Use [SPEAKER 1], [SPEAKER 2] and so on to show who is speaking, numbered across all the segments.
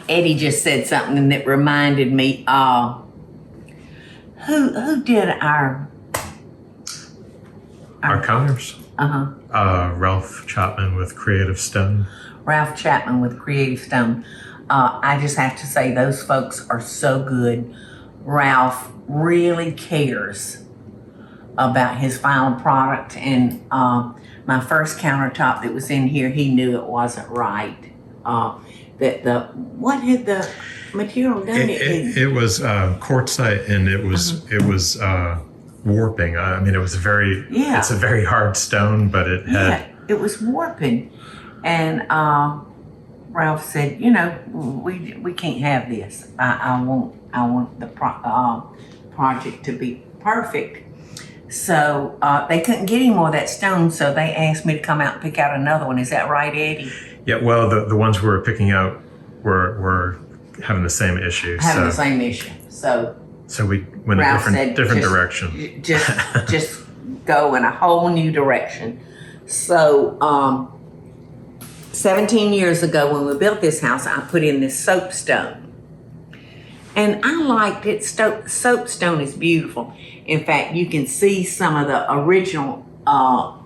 [SPEAKER 1] Eddie just said something that reminded me. Who did our
[SPEAKER 2] counters? Ralph Chapman with Creative Stone.
[SPEAKER 1] Ralph Chapman with Creative Stone. I just have to say those folks are so good. Ralph really cares about his final product, and my first countertop that was in here, he knew it wasn't right. What had the material done?
[SPEAKER 2] It was quartzite, and it was warping. I mean, it was it's a very hard stone, but it
[SPEAKER 1] was warping, and Ralph said, we can't have this. I want the project to be perfect. So they couldn't get any more of that stone, so they asked me to come out and pick out another one. Is that right, Eddie?
[SPEAKER 2] Yeah, well, the ones we were picking out were having the same issue.
[SPEAKER 1] The same issue. So
[SPEAKER 2] we went
[SPEAKER 1] Ralph
[SPEAKER 2] a different direction.
[SPEAKER 1] Just go in a whole new direction. So 17 years ago when we built this house, I put in this soapstone. And I liked it. Soapstone is beautiful. In fact, you can see some of the original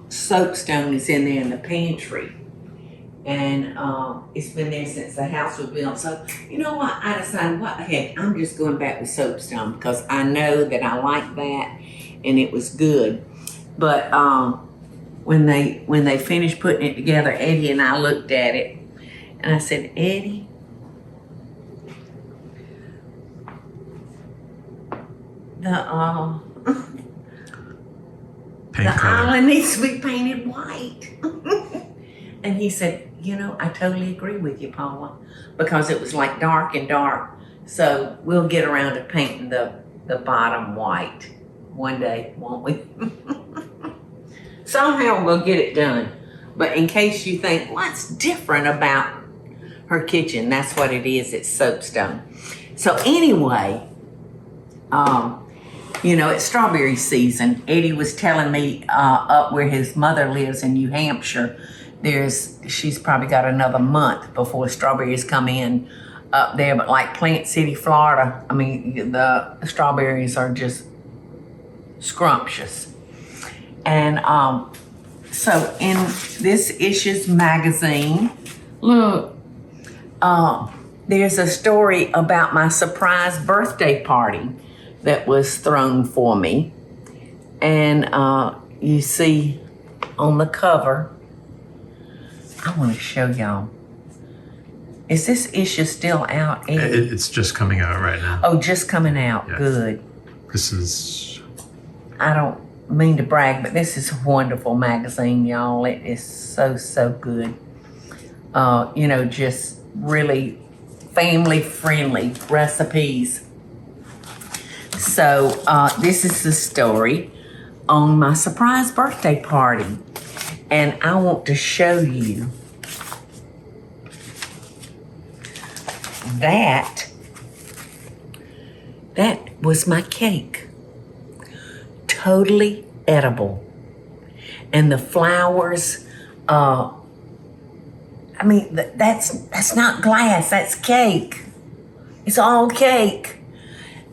[SPEAKER 1] soapstone is in there in the pantry. And it's been there since the house was built. So, you know what? I decided, what the heck, I'm just going back with soapstone because I know that I like that and it was good. But when they finished putting it together, Eddie and I looked at it and I said, Eddie, the island needs to be painted white. And he said, I totally agree with you, Paula, because it was like dark and dark. So we'll get around to painting the bottom white one day, won't we? Somehow we'll get it done. But in case you think, what's different about her kitchen? That's what it is. It's soapstone. So anyway, it's strawberry season. Eddie was telling me up where his mother lives in New Hampshire, she's probably got another month before strawberries come in up there. But like Plant City, Florida, I mean, the strawberries are just scrumptious. And so in this issue's magazine, look, there's a story about my surprise birthday party that was thrown for me. And you see on the cover, I want to show y'all. Is this issue still out, Eddie?
[SPEAKER 2] It's just coming out right now.
[SPEAKER 1] Oh, just coming out.
[SPEAKER 2] Yes.
[SPEAKER 1] Good.
[SPEAKER 2] This is...
[SPEAKER 1] I don't mean to brag, but this is a wonderful magazine, y'all. It is so good. Just really family-friendly recipes. So this is the story on my surprise birthday party. And I want to show you that was my cake. Totally edible. And the flowers, that's not glass, that's cake. It's all cake.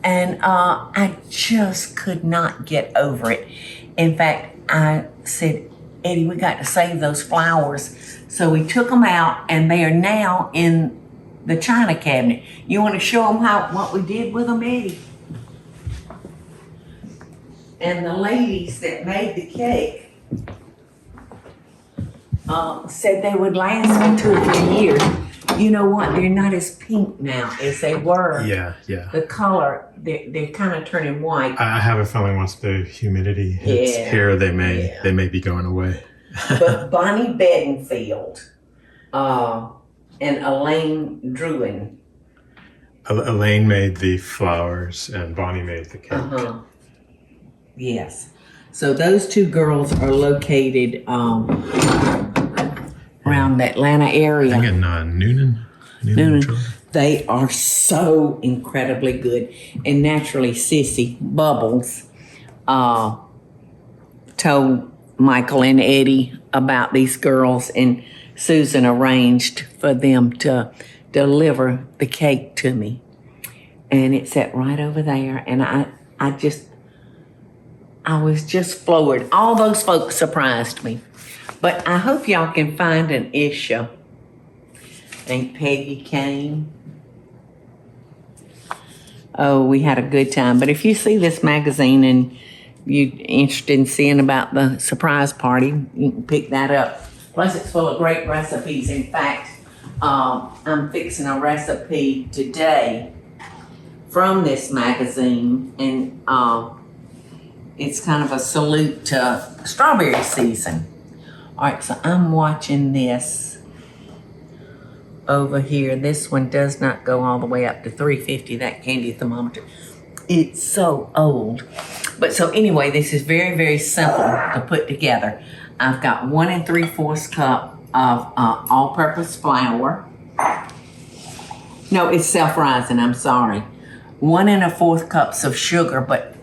[SPEAKER 1] And I just could not get over it. In fact, I said, Eddie, we got to save those flowers. So we took them out, and they are now in the china cabinet. You want to show them what we did with them, Eddie? And the ladies that made the cake said they would last for 2 or 3 years. You know what? They're not as pink now as they were.
[SPEAKER 2] Yeah.
[SPEAKER 1] The color, they're kind of turning white.
[SPEAKER 2] I have a feeling once the humidity hits here, they may be going away.
[SPEAKER 1] But Bonnie Bedingfield and Elaine Druin.
[SPEAKER 2] Elaine made the flowers and Bonnie made the cake.
[SPEAKER 1] Yes. So those two girls are located around the Atlanta area.
[SPEAKER 2] I think in Noonan.
[SPEAKER 1] They are so incredibly good. And naturally, Sissy Bubbles told Michael and Eddie about these girls, and Susan arranged for them to deliver the cake to me. And it sat right over there. And I was just floored. All those folks surprised me. But I hope y'all can find an issue. I think Peggy came. Oh, we had a good time. But if you see this magazine and you're interested in seeing about the surprise party, you can pick that up. Plus, it's full of great recipes. In fact, I'm fixing a recipe today from this magazine, and it's kind of a salute to strawberry season. All right, so I'm watching this over here. This one does not go all the way up to 350, that candy thermometer. It's so old. But so anyway, this is very, very simple to put together. I've got 1 3/4 cup of all-purpose flour. No, it's self-rising, I'm sorry. 1 1/4 cups of sugar, but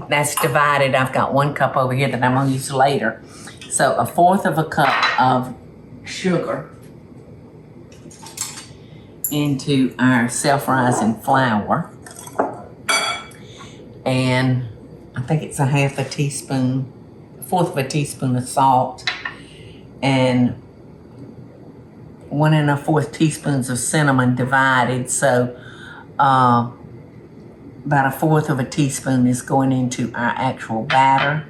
[SPEAKER 1] that's divided. I've got 1 cup over here that I'm gonna use later. So 1/4 cup of sugar into our self-rising flour. And I think it's 1/2 teaspoon, 1/4 teaspoon of salt, and 1 1/4 teaspoons of cinnamon divided. So about 1/4 teaspoon is going into our actual batter.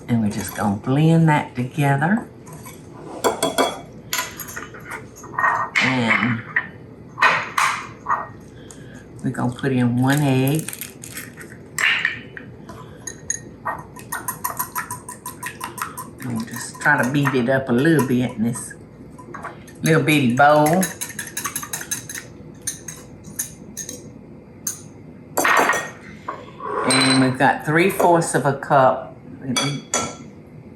[SPEAKER 1] And we're just gonna blend that together. And we're gonna put in 1 egg. And we'll just try to beat it up a little bit in this little bitty bowl. And we've got 3/4 cup,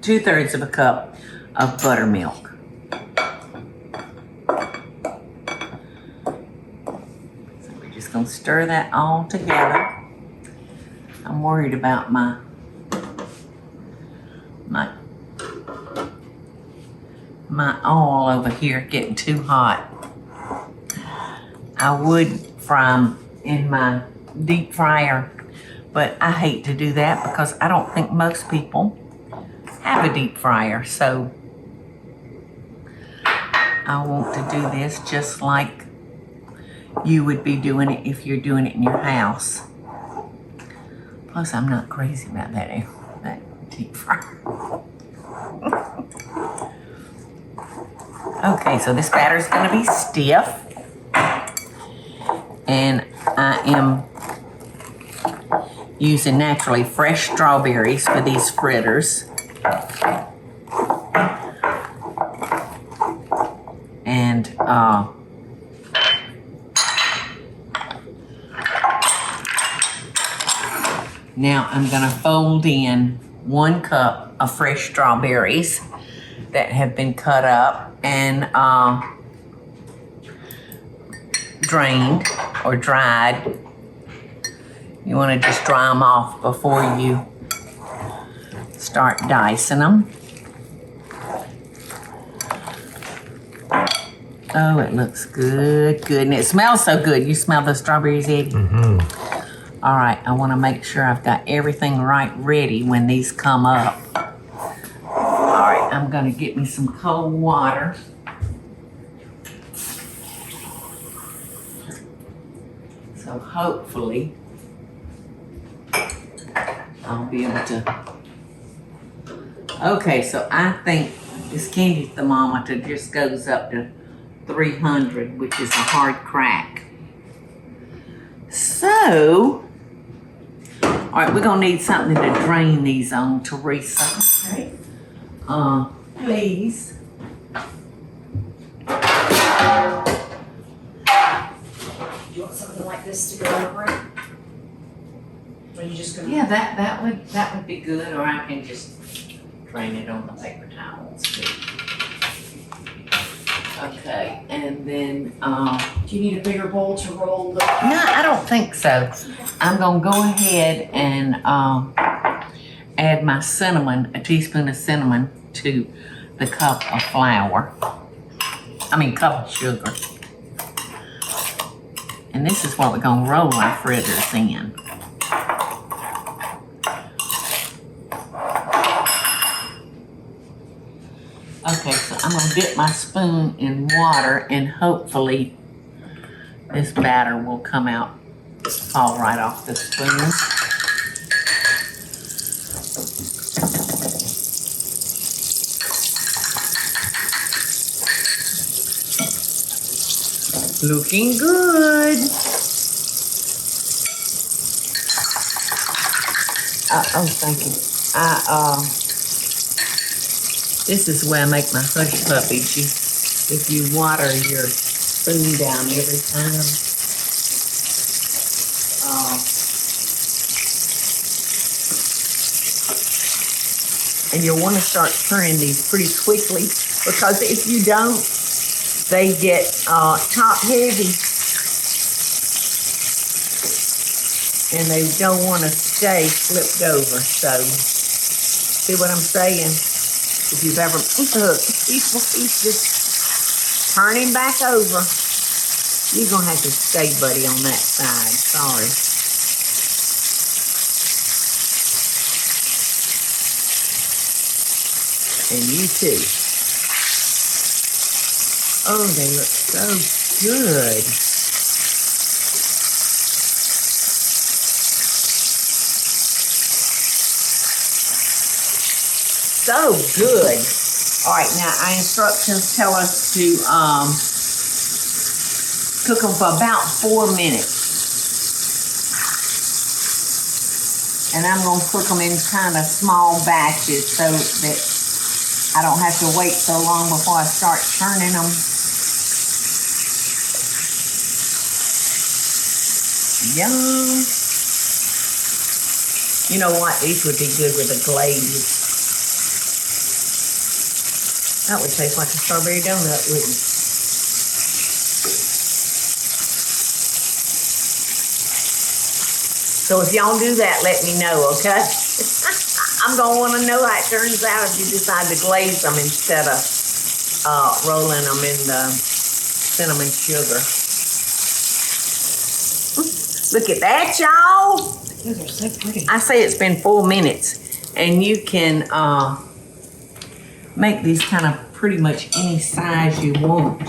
[SPEAKER 1] 2/3 cup of buttermilk. So we're just gonna stir that all together. I'm worried about my oil over here getting too hot. I would fry 'em in my deep fryer, but I hate to do that because I don't think most people have a deep fryer. So I want to do this just like you would be doing it if you're doing it in your house. Plus, I'm not crazy about that deep fryer. Okay, so this batter is going to be stiff. And I am using naturally fresh strawberries for these fritters. And now I'm going to fold in 1 cup of fresh strawberries that have been cut up and drained or dried. You want to just dry them off before you start dicing them. Oh, it looks good, good. And it smells so good. You smell the strawberries, Eddie? Mm-hmm. All right, I want to make sure I've got everything right ready when these come up. All right, I'm going to get me some cold water. So hopefully I'll be able to. Okay, so I think this candy thermometer just goes up to 300, which is a hard crack. So, all right, we're gonna need something to drain these on, Teresa. Okay. Please.
[SPEAKER 3] You want something like this to go over it? Or you just gonna?
[SPEAKER 1] Yeah, that would be good, or I can just drain it on the paper towels too. Okay, and then
[SPEAKER 3] Do you need a bigger bowl to roll the?
[SPEAKER 1] no, I don't think so. I'm gonna go ahead and add my cinnamon, a teaspoon of cinnamon to the cup of flour. cup of sugar. And this is what we're gonna roll our fritters in. Okay, so I'm gonna dip my spoon in water and hopefully this batter will come out, fall right off the spoon. Looking good. Oh, thank you. This is where I make my hush puppies. If you water your spoon down every time. And you'll want to start turning these pretty quickly, because if you don't, they get top heavy. And they don't want to stay flipped over. So, see what I'm saying? If you've ever, he's just turn him back over. You're going to have to stay, buddy, on that side. Sorry. And you too. Oh, they look so good. So good. All right, now our instructions tell us to cook them for about 4 minutes. And I'm going to cook them in kind of small batches so that I don't have to wait so long before I start churning them. Yum. You know what? These would be good with a glaze. That would taste like a strawberry donut, wouldn't it? So if y'all do that, let me know, okay? I'm going to want to know how it turns out if you decide to glaze them instead of rolling them in the cinnamon sugar. Look at that, y'all.
[SPEAKER 3] Those are so pretty.
[SPEAKER 1] I say it's been 4 minutes, and you can make these kind of pretty much any size you want.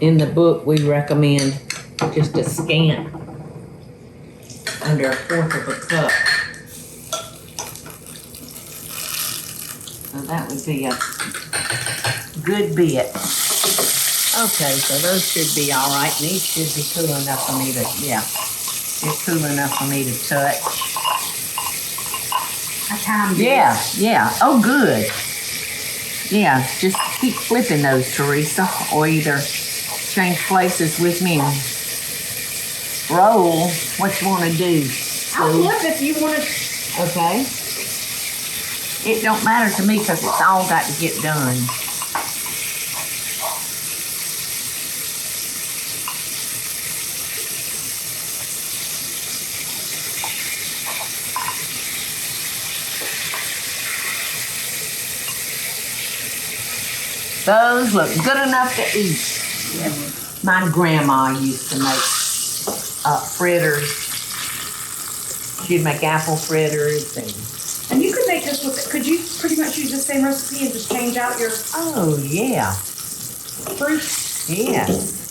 [SPEAKER 1] In the book, we recommend just a scant under 1/4 cup. So that would be a good bit. Okay, so those should be all right. These should be cool enough for me to, yeah, they're cool enough for me to touch.
[SPEAKER 3] I timed it.
[SPEAKER 1] Yeah. Oh, good. Yeah, just keep flipping those, Teresa, or either change places with me and roll what you want to do.
[SPEAKER 3] I'll flip if you want to.
[SPEAKER 1] Okay. It don't matter to me because it's all got to get done. Those look good enough to eat. My grandma used to make fritters. She'd make apple fritters
[SPEAKER 3] And you could make this with, could you pretty much use the same recipe and just change out your
[SPEAKER 1] oh yeah.
[SPEAKER 3] fruit?
[SPEAKER 1] Yes.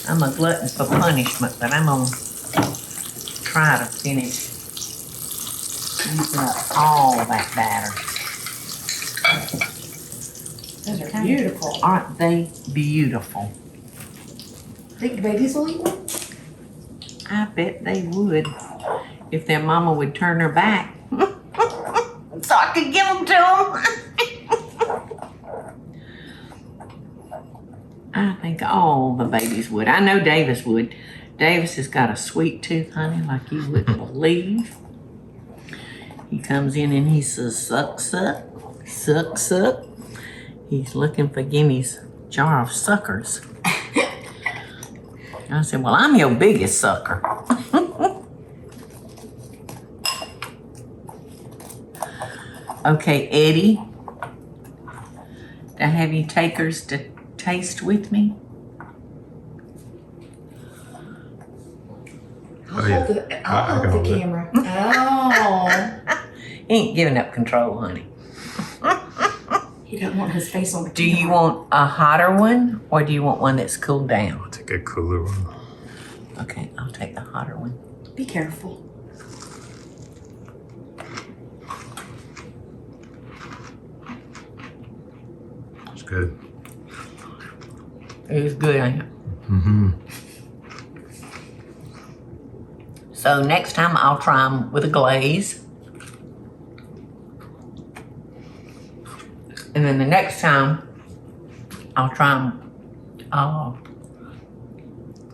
[SPEAKER 1] I'm a glutton for punishment, but I'm gonna try to finish using up all that batter.
[SPEAKER 3] Those are beautiful.
[SPEAKER 1] Aren't they beautiful?
[SPEAKER 3] Think the babies will eat one?
[SPEAKER 1] I bet they would if their mama would turn her back so I could give them to them. I think all the babies would. I know Davis would. Davis has got a sweet tooth, honey, like you wouldn't believe. He comes in and he says, suck, suck, suck, suck. He's looking for Gimmy's jar of suckers. I said, well, I'm your biggest sucker. Okay, Eddie, do I have you takers to taste with me?
[SPEAKER 3] I'll
[SPEAKER 2] yeah.
[SPEAKER 3] hold the,
[SPEAKER 2] I
[SPEAKER 3] I'll
[SPEAKER 2] can
[SPEAKER 3] hold
[SPEAKER 2] hold
[SPEAKER 3] the
[SPEAKER 2] it.
[SPEAKER 3] camera. Oh.
[SPEAKER 1] He ain't giving up control, honey.
[SPEAKER 3] He doesn't want his face on the
[SPEAKER 1] Do
[SPEAKER 3] camera.
[SPEAKER 1] you want a hotter one or do you want one that's cooled down?
[SPEAKER 2] I'll take a cooler one.
[SPEAKER 1] Okay, I'll take the hotter one.
[SPEAKER 3] Be careful.
[SPEAKER 2] It's good.
[SPEAKER 1] It was good, ain't it?
[SPEAKER 2] Mm-hmm.
[SPEAKER 1] So next time I'll try them with a glaze. And then the next time I'll try them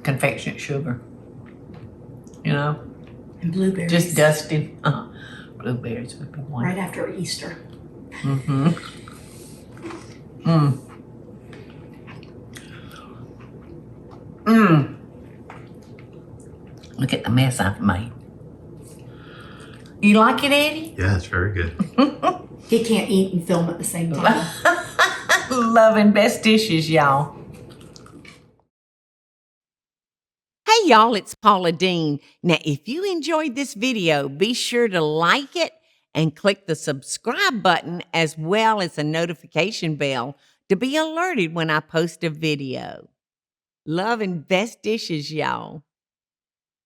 [SPEAKER 1] confectionate sugar. You know,
[SPEAKER 3] And blueberries.
[SPEAKER 1] just dusted. Blueberries would be one.
[SPEAKER 3] Right after Easter.
[SPEAKER 1] Mm-hmm. Mm. Mm. Look at the mess I've made. You like it, Eddie?
[SPEAKER 2] Yeah, it's very good.
[SPEAKER 3] He can't eat and film at the same time.
[SPEAKER 1] Loving best dishes, y'all. Hey, y'all, it's Paula Deen. Now, if you enjoyed this video, be sure to like it and click the subscribe button as well as the notification bell to be alerted when I post a video. Love and best dishes, y'all.